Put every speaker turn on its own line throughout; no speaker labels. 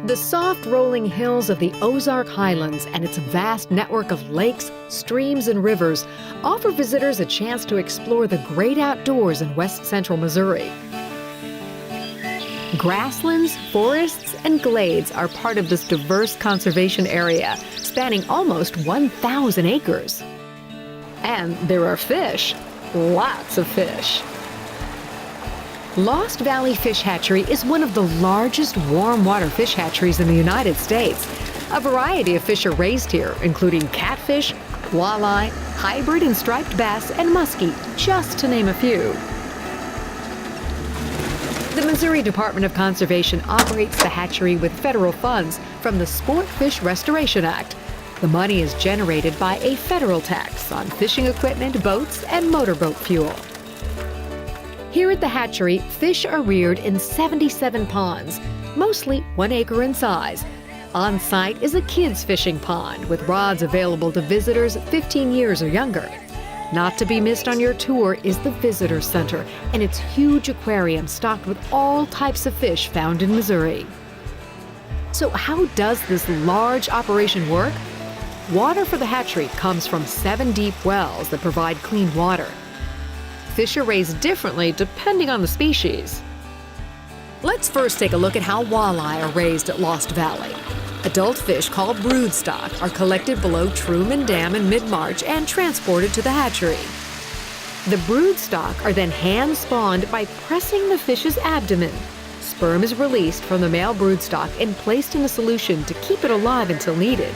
The soft rolling hills of the Ozark Highlands and its vast network of lakes, streams, and rivers offer visitors a chance to explore the great outdoors in west central Missouri. Grasslands, forests, and glades are part of this diverse conservation area, spanning almost 1,000 acres. And there are fish, lots of fish. Lost Valley Fish Hatchery is one of the largest warm water fish hatcheries in the United States. A variety of fish are raised here, including catfish, walleye, hybrid and striped bass, and muskie, just to name a few. The Missouri Department of Conservation operates the hatchery with federal funds from the Sport Fish Restoration Act. The money is generated by a federal tax on fishing equipment, boats, and motorboat fuel. Here at the hatchery, fish are reared in 77 ponds, mostly 1 acre in size. On site is a kids' fishing pond with rods available to visitors 15 years or younger. Not to be missed on your tour is the Visitor Center and its huge aquarium stocked with all types of fish found in Missouri. So how does this large operation work? Water for the hatchery comes from 7 deep wells that provide clean water. Fish are raised differently depending on the species. Let's first take a look at how walleye are raised at Lost Valley. Adult fish called broodstock are collected below Truman Dam in mid-March and transported to the hatchery. The broodstock are then hand-spawned by pressing the fish's abdomen. Sperm is released from the male broodstock and placed in a solution to keep it alive until needed.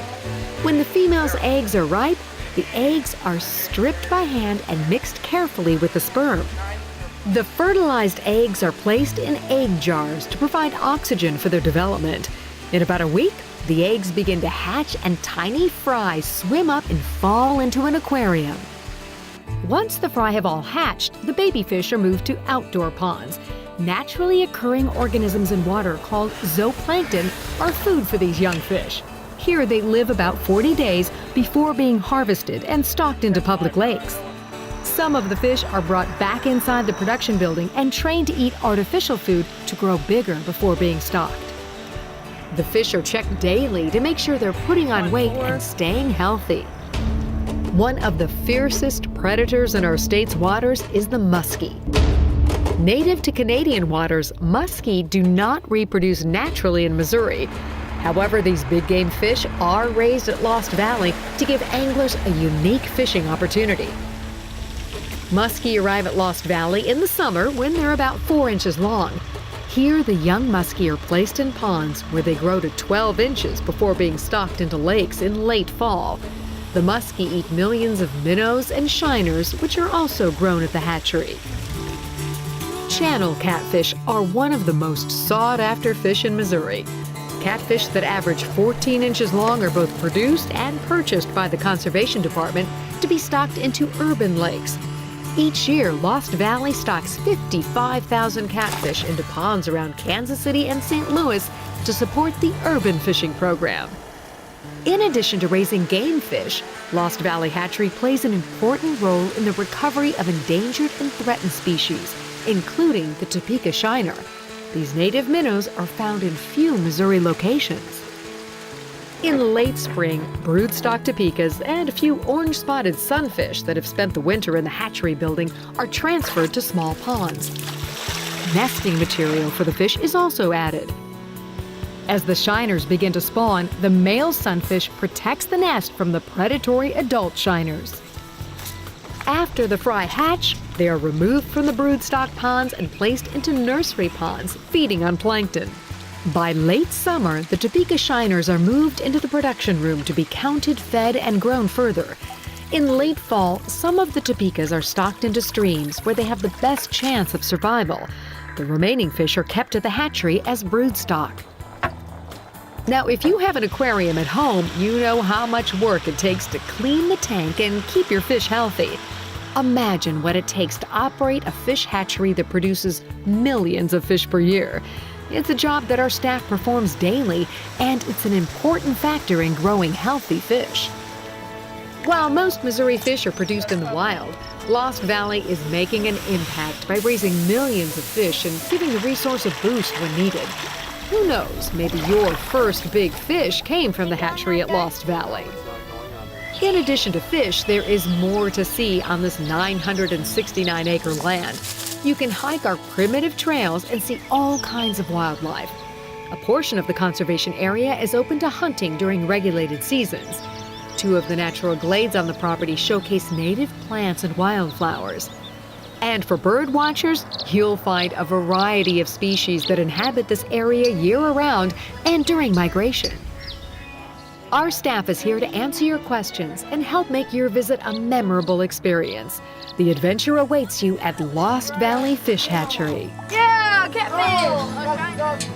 When the female's eggs are ripe, the eggs are stripped by hand and mixed carefully with the sperm. The fertilized eggs are placed in egg jars to provide oxygen for their development. In about a week, the eggs begin to hatch and tiny fry swim up and fall into an aquarium. Once the fry have all hatched, the baby fish are moved to outdoor ponds. Naturally occurring organisms in water called zooplankton are food for these young fish. Here they live about 40 days before being harvested and stocked into public lakes. Some of the fish are brought back inside the production building and trained to eat artificial food to grow bigger before being stocked. The fish are checked daily to make sure they're putting on weight and staying healthy. One of the fiercest predators in our state's waters is the muskie. Native to Canadian waters, muskie do not reproduce naturally in Missouri. However, these big game fish are raised at Lost Valley to give anglers a unique fishing opportunity. Muskie arrive at Lost Valley in the summer when they're about 4 inches long. Here, the young muskie are placed in ponds where they grow to 12 inches before being stocked into lakes in late fall. The muskie eat millions of minnows and shiners, which are also grown at the hatchery. Channel catfish are one of the most sought-after fish in Missouri. Catfish that average 14 inches long are both produced and purchased by the Conservation Department to be stocked into urban lakes. Each year, Lost Valley stocks 55,000 catfish into ponds around Kansas City and St. Louis to support the urban fishing program. In addition to raising game fish, Lost Valley Hatchery plays an important role in the recovery of endangered and threatened species, including the Topeka shiner. These native minnows are found in few Missouri locations. In late spring, broodstock topekas and a few orange-spotted sunfish that have spent the winter in the hatchery building are transferred to small ponds. Nesting material for the fish is also added. As the shiners begin to spawn, the male sunfish protects the nest from the predatory adult shiners. After the fry hatch, they are removed from the broodstock ponds and placed into nursery ponds, feeding on plankton. By late summer, the Topeka shiners are moved into the production room to be counted, fed, and grown further. In late fall, some of the Topekas are stocked into streams where they have the best chance of survival. The remaining fish are kept at the hatchery as broodstock. Now, if you have an aquarium at home, you know how much work it takes to clean the tank and keep your fish healthy. Imagine what it takes to operate a fish hatchery that produces millions of fish per year. It's a job that our staff performs daily, and it's an important factor in growing healthy fish. While most Missouri fish are produced in the wild, Lost Valley is making an impact by raising millions of fish and giving the resource a boost when needed. Who knows, maybe your first big fish came from the hatchery at Lost Valley. In addition to fish, there is more to see on this 969-acre land. You can hike our primitive trails and see all kinds of wildlife. A portion of the conservation area is open to hunting during regulated seasons. 2 of the natural glades on the property showcase native plants and wildflowers. And for bird watchers, you'll find a variety of species that inhabit this area year-round and during migration. Our staff is here to answer your questions and help make your visit a memorable experience. The adventure awaits you at Lost Valley Fish Hatchery.
Yeah, catfish!